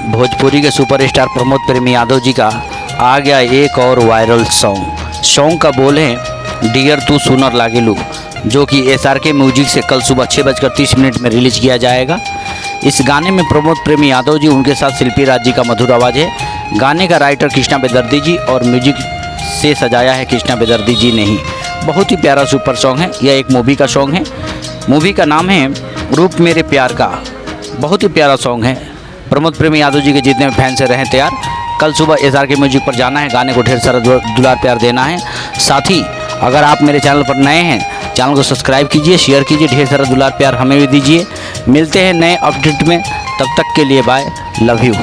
भोजपुरी के सुपरस्टार प्रमोद प्रेमी यादव जी का आ गया एक और वायरल सॉन्ग का बोल है डियर तू सुनर लागेलू, जो कि SRK म्यूजिक से कल सुबह 6:30 में रिलीज किया जाएगा। इस गाने में प्रमोद प्रेमी यादव जी, उनके साथ शिल्पी राज जी का मधुर आवाज़ है। गाने का राइटर कृष्णा बेदर्दी जी और म्यूजिक से सजाया है कृष्णा बेदर्दी जी ने ही। बहुत ही प्यारा सुपर सॉन्ग है। यह एक मूवी का सॉन्ग है। मूवी का नाम है रूप मेरे प्यार का। बहुत ही प्यारा सॉन्ग है। प्रमोद प्रेमी यादव जी के जितने फैंस से रहें तैयार। कल सुबह SRK म्यूजिक पर जाना है, गाने को ढेर सारा दुलार प्यार देना है। साथ ही अगर आप मेरे चैनल पर नए हैं, चैनल को सब्सक्राइब कीजिए, शेयर कीजिए, ढेर सारा दुलार प्यार हमें भी दीजिए। मिलते हैं नए अपडेट में, तब तक के लिए बाय, लव यू।